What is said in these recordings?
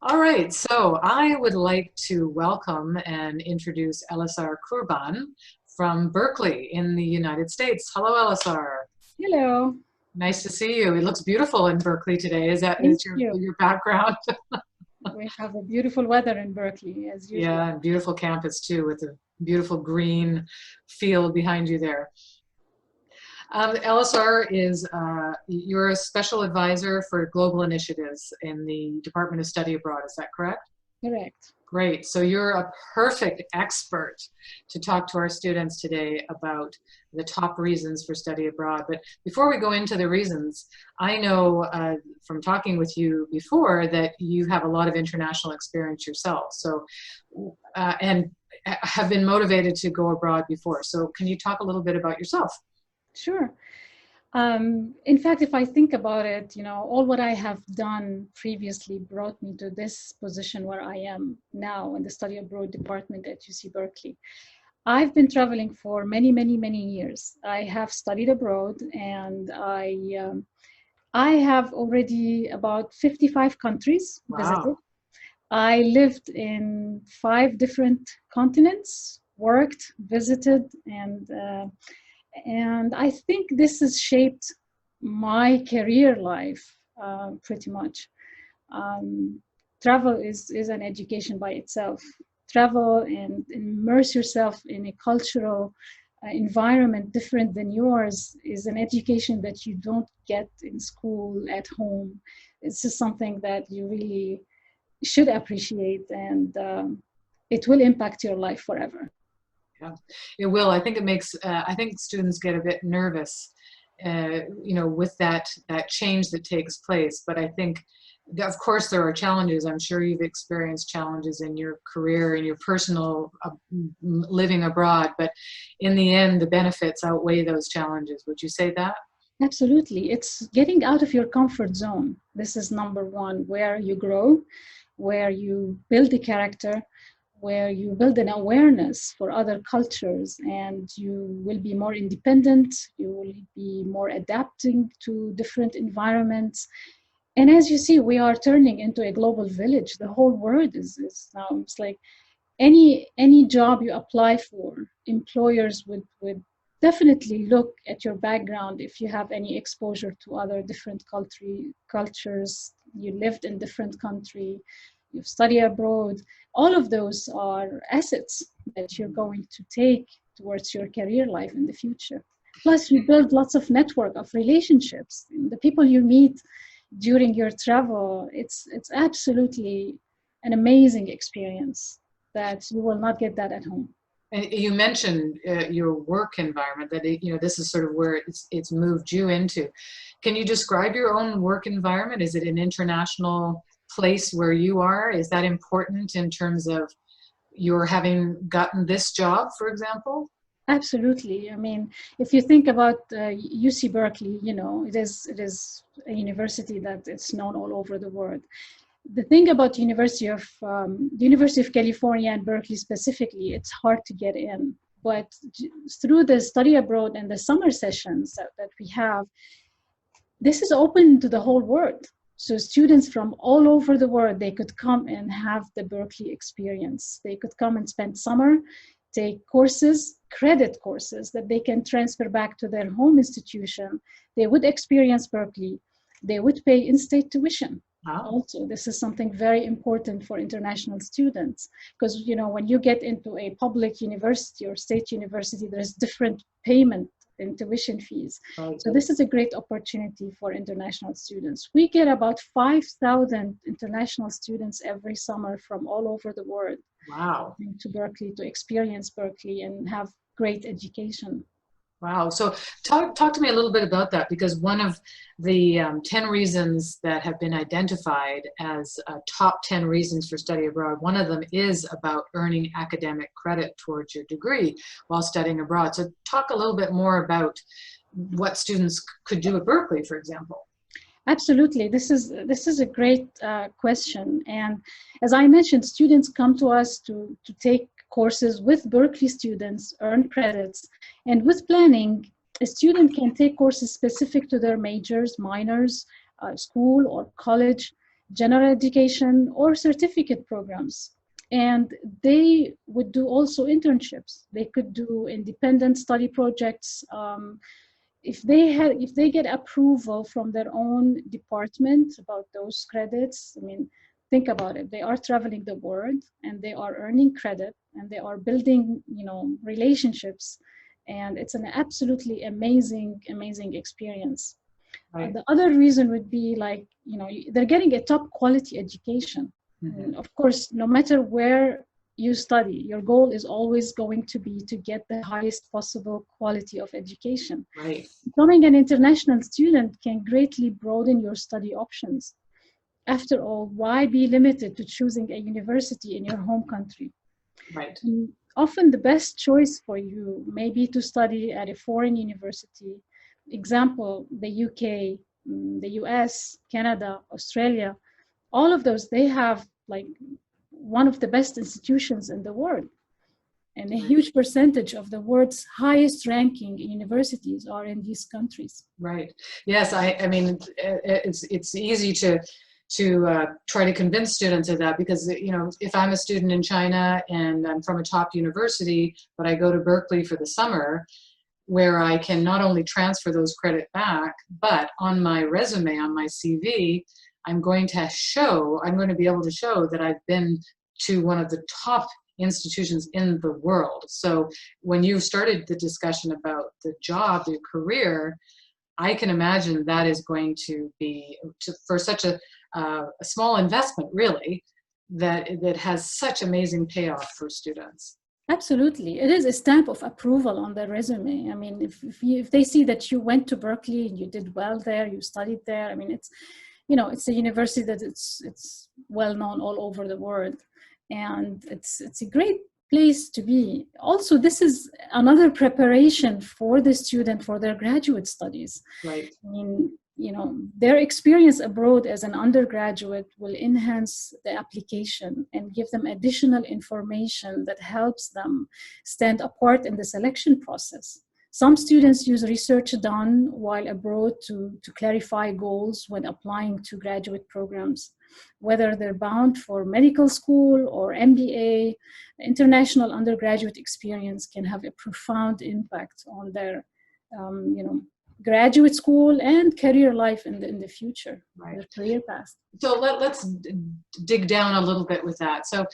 All right, so I would like to welcome and introduce Elissar Kurban from Berkeley in the United States. Hello, Elissar. Hello, Nice to see you. It looks beautiful in Berkeley today. Is that thank is you. your background? We have a beautiful weather in Berkeley, as usual. Yeah, and beautiful campus too, with a beautiful green field behind you there. Elissar is you're a special advisor for global initiatives in the Department of Study Abroad. Is that correct? Correct. Great. So you're a perfect expert to talk to our students today about the top reasons for study abroad. But before we go into the reasons, I know from talking with you before that you have a lot of international experience yourself. So, and have been motivated to go abroad before. So can you talk a little bit about yourself? Sure. In fact, if I think about it, all what I have done previously brought me to this position where I am now in the study abroad department at UC Berkeley. I've been traveling for many, many, many years. I have studied abroad, and I have already about 55 countries visited. Wow. I lived in 5 different continents, worked, visited, and I think this has shaped my career life pretty much. Um, Travel is an education by itself. Travel and immerse yourself in a cultural environment different than yours is an education that you don't get in school, at home. It's just something that you really should appreciate, and it will impact your life forever. Yeah, it will. I think it makes, I think students get a bit nervous, with that change that takes place. But I think, of course, there are challenges. I'm sure you've experienced challenges in your career, in your personal living abroad. But in the end, the benefits outweigh those challenges. Would you say that? Absolutely. It's getting out of your comfort zone. This is number one, where you grow, where you build a character, where you build an awareness for other cultures, and you will be more independent, you will be more adapting to different environments. And as you see, we are turning into a global village. The whole world is now, it's like any job you apply for, employers would definitely look at your background if you have any exposure to other different cultures, you lived in different country, you've studied abroad. All of those are assets that you're going to take towards your career life in the future. Plus, you build lots of network of relationships. The people you meet during your travel, it's absolutely an amazing experience that you will not get that at home. And you mentioned your work environment, that this is sort of where it's moved you into. Can you describe your own work environment? Is it an international place where you are? Is that important in terms of your having gotten this job, for example? Absolutely. I mean, if you think about UC Berkeley, it is a university that it's known all over the world. The thing about the University of California and Berkeley specifically, it's hard to get in. But through the study abroad and the summer sessions that we have, this is open to the whole world. So students from all over the world, they could come and have the Berkeley experience. They could come and spend summer, take courses, credit courses that they can transfer back to their home institution. They would experience Berkeley. They would pay in-state tuition. Wow. Also, this is something very important for international students, because when you get into a public university or state university, there's different payment in tuition fees. Right. So this is a great opportunity for international students. We get about 5,000 international students every summer from all over the world Wow. to Berkeley to experience Berkeley and have great education. Wow. So talk to me a little bit about that, because one of the 10 reasons that have been identified as top 10 reasons for study abroad, one of them is about earning academic credit towards your degree while studying abroad. So talk a little bit more about what students could do at Berkeley, for example. Absolutely, this is a great question, and as I mentioned, students come to us to take courses with Berkeley students, earn credits, and with planning, a student can take courses specific to their majors, minors, school or college. general education, or certificate programs. And they would do also internships. They could do independent study projects. If they get approval from their own department about those credits, I mean, think about it. They are traveling the world and they are earning credit and they are building, relationships. And it's an absolutely amazing experience. Right. The other reason would be like, they're getting a top quality education. Mm-hmm. And of course, no matter where you study, your goal is always going to be to get the highest possible quality of education. Right. Becoming an international student can greatly broaden your study options. After all, why be limited to choosing a university in your home country? Right. And often the best choice for you may be to study at a foreign university. Example, the UK, the US, Canada, Australia, all of those, they have like one of the best institutions in the world. And a huge percentage of the world's highest ranking universities are in these countries. Right. Yes, I mean, it's easy to try to convince students of that, because if I'm a student in China and I'm from a top university, but I go to Berkeley for the summer, where I can not only transfer those credit back, but on my resume, on my CV, I'm going to be able to show that I've been to one of the top institutions in the world. So when you started the discussion about the job, the career, I can imagine that is going to be, for such a small investment, really, that has such amazing payoff for students. Absolutely. It is a stamp of approval on their resume. I mean, if they see that you went to Berkeley and you did well there, you studied there, I mean, it's a university that it's well known all over the world. And it's a great place to be. Also, this is another preparation for the student for their graduate studies. Right. I mean, their experience abroad as an undergraduate will enhance the application and give them additional information that helps them stand apart in the selection process. Some students use research done while abroad to clarify goals when applying to graduate programs. Whether they're bound for medical school or MBA, international undergraduate experience can have a profound impact on their, graduate school and career life in the future, right. Their career path. So let's dig down a little bit with that. So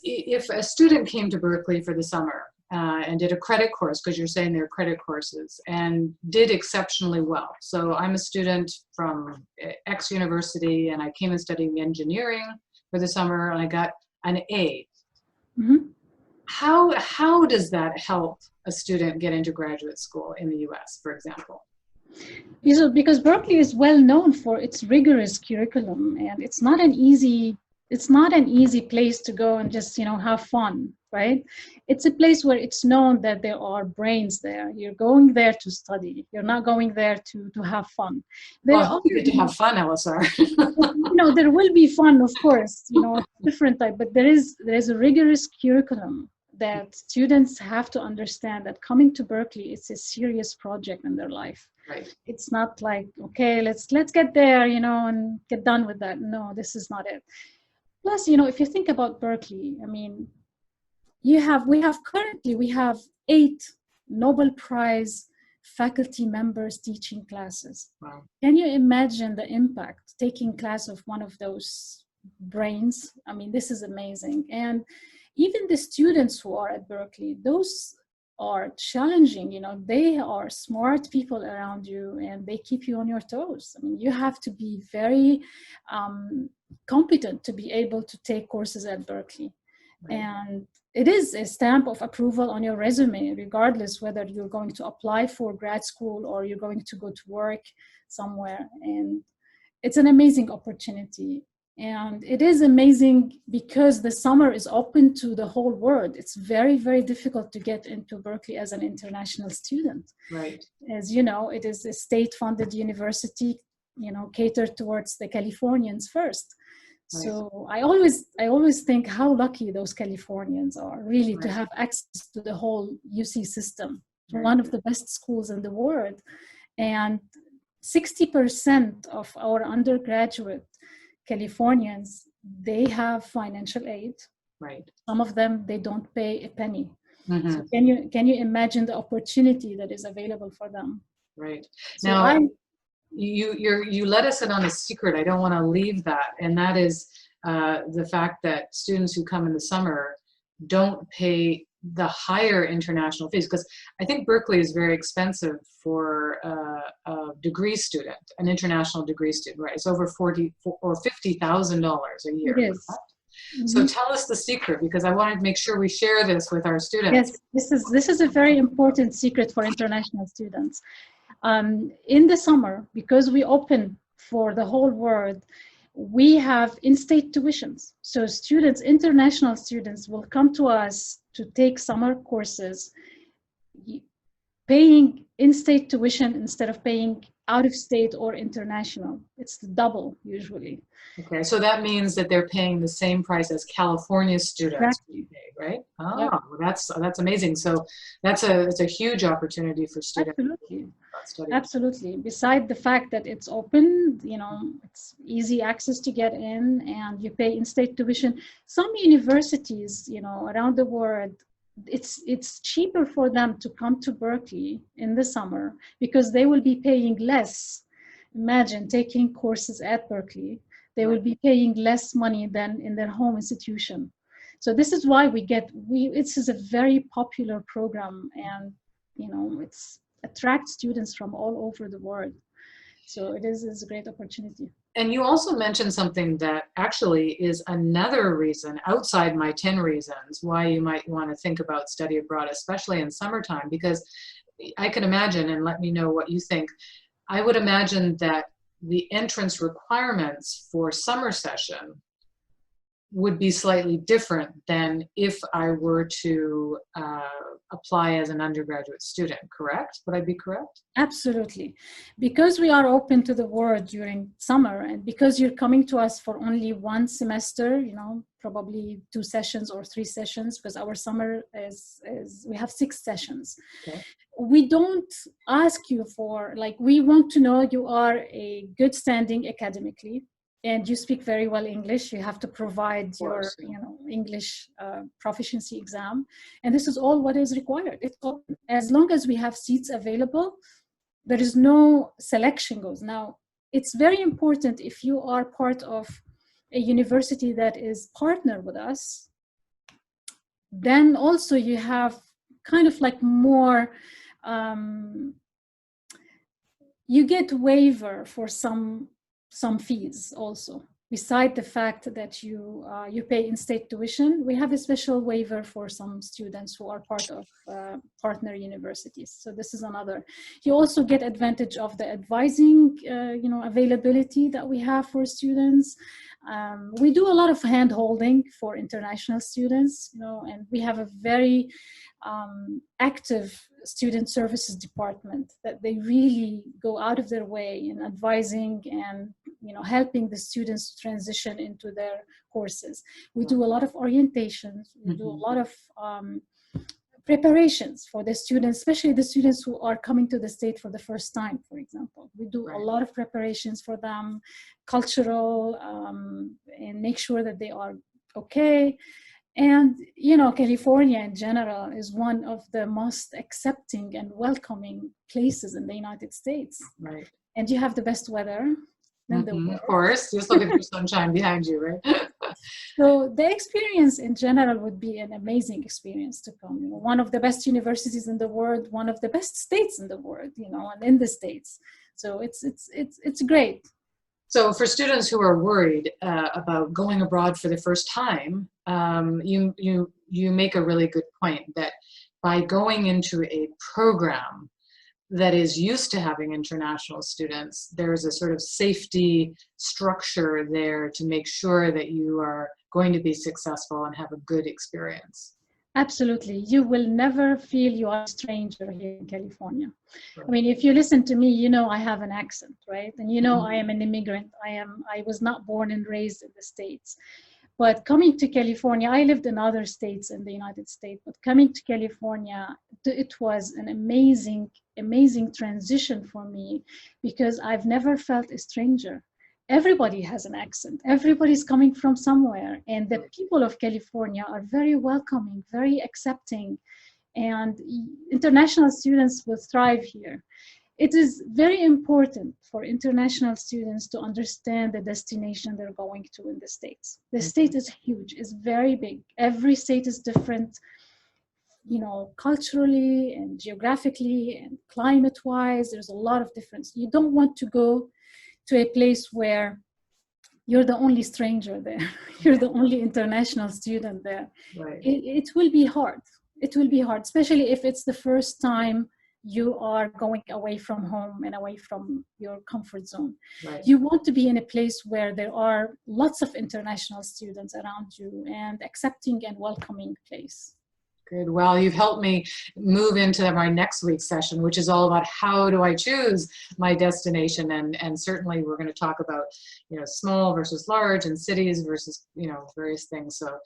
if a student came to Berkeley for the summer and did a credit course, because you're saying they're credit courses, and did exceptionally well. So I'm a student from X university and I came and studied engineering for the summer and I got an A. Mm-hmm. How does that help a student get into graduate school in the US, for example? Because Berkeley is well known for its rigorous curriculum, and it's not an easy place to go and just have fun, right? It's a place where it's known that there are brains there. You're going there to study. You're not going there to have fun. Well, you get to have fun, Elissar. There will be fun, of course, different type, but there is a rigorous curriculum that students have to understand that coming to Berkeley, it's a serious project in their life. Right. It's not like, okay, let's get there, and get done with that. No, this is not it. Plus, if you think about Berkeley, I mean, we have 8 Nobel Prize faculty members teaching classes. Wow. Can you imagine the impact taking class of one of those brains? I mean, this is amazing. And even the students who are at Berkeley, those are challenging, they are smart people around you and they keep you on your toes. I mean, you have to be very competent to be able to take courses at Berkeley. Right. And it is a stamp of approval on your resume, regardless whether you're going to apply for grad school or you're going to go to work somewhere. And it's an amazing opportunity. And it is amazing because the summer is open to the whole world. It's very, very difficult to get into Berkeley as an international student. Right. As you know, it is a state-funded university, catered towards the Californians first. Right. So I always think how lucky those Californians are, really, right, to have access to the whole UC system, right, one of the best schools in the world. And 60% of our undergraduate Californians, they have financial aid. Right. Some of them, they don't pay a penny. Mm-hmm. So can you imagine the opportunity that is available for them? Right. So Now, you let us in on a secret. I don't want to leave that, and that is the fact that students who come in the summer don't pay the higher international fees, because I think Berkeley is very expensive for a degree student, an international degree student, right? It's over $40,000 or $50,000 a year. it is. So tell us the secret, because I wanted to make sure we share this with our students. Yes, this is a very important secret for international students. In the summer, because we open for the whole world, we have in-state tuitions. So students, international students, will come to us to take summer courses, paying in-state tuition instead of paying out-of-state or international. It's the double usually. Okay, so that means that they're paying the same price as California students, Exactly. right? Oh, Yep. well, that's amazing. So it's a huge opportunity for students. Absolutely. Absolutely. Beside the fact that it's open, it's easy access to get in, and you pay in-state tuition. Some universities, around the world, it's cheaper for them to come to Berkeley in the summer because they will be paying less. Imagine taking courses at Berkeley. They will be paying less money than in their home institution. So this is why this is a very popular program, and it's attracts students from all over the world. So it's a great opportunity. And you also mentioned something that actually is another reason outside my 10 reasons why you might want to think about study abroad, especially in summertime, because I can imagine, and let me know what you think, I would imagine that the entrance requirements for summer session would be slightly different than if I were to apply as an undergraduate student, correct? Would I be correct? Absolutely. Because we are open to the world during summer, and because you're coming to us for only one semester, probably 2 sessions or 3 sessions, because our summer is we have 6 sessions. Okay. We don't ask you for, we want to know you are a good standing academically, and you speak very well English. You have to provide your English proficiency exam, and this is all what is required. It's all, as long as we have seats available, there is no selection goes. Now, it's very important if you are part of a university that is partner with us, then also you have kind of more, you get waiver for some fees also. Beside the fact that you pay in-state tuition, we have a special waiver for some students who are part of partner universities. So this is another. You also get advantage of the advising, availability that we have for students. We do a lot of hand-holding for international students, and we have a very active student services department that they really go out of their way in advising and helping the students transition into their courses. We do a lot of orientations. We do a lot of preparations for the students, especially the students who are coming to the state for the first time, for example. We do a lot of preparations for them, cultural, and make sure that they are okay. And, California in general is one of the most accepting and welcoming places in the United States. Right. And you have the best weather in the world. Of course, just look at the sunshine behind you, right? So the experience in general would be an amazing experience to come. One of the best universities in the world, one of the best states in the world, and in the States. So it's great. So for students who are worried about going abroad for the first time, you make a really good point that by going into a program that is used to having international students, there's a sort of safety structure there to make sure that you are going to be successful and have a good experience. Absolutely. You will never feel you are a stranger here in California. Right. I mean, if you listen to me, I have an accent, right? And I am an immigrant. I was not born and raised in the States. But coming to California, I lived in other states in the United States, but coming to California, it was an amazing transition for me because I've never felt a stranger. everybody has an accent. Everybody's coming from somewhere. And the people of California are very welcoming, very accepting, and international students will thrive here. It is very important for international students to understand the destination they're going to in the States. The state is huge, it's very big. Every state is different, you know, culturally and geographically and climate-wise. There's a lot of difference. You don't want to go to a place where you're the only stranger there. You're the only international student there. Right. It will be hard. It will be hard, especially if it's the first time you are going away from home and away from your comfort zone. Right. You want to be in a place where there are lots of international students around you and accepting and welcoming place. Good. Well, you've helped me move into my next week's session, which is all about how do I choose my destination, and certainly we're going to talk about, you know, small versus large and cities versus, you know, various things. So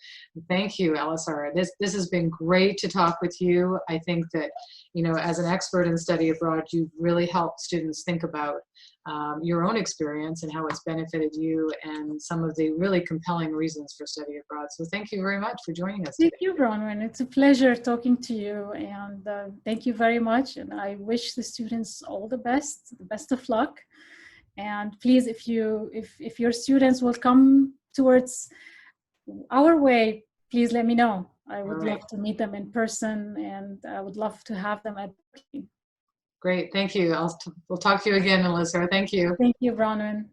thank you, Elissar. This has been great to talk with you. I think that, you know, as an expert in study abroad, you've really helped students think about your own experience and how it's benefited you and some of the really compelling reasons for study abroad. So thank you very much for joining us today. Thank you, Bronwyn. It's a pleasure talking to you, and thank you very much. And I wish the students all the best of luck. And please, if your students will come towards our way, please let me know. I would love to meet them in person, and I would love to have them at Berkeley. Great, thank you. We'll talk to you again, Elissar. Thank you. Thank you, Bronwyn.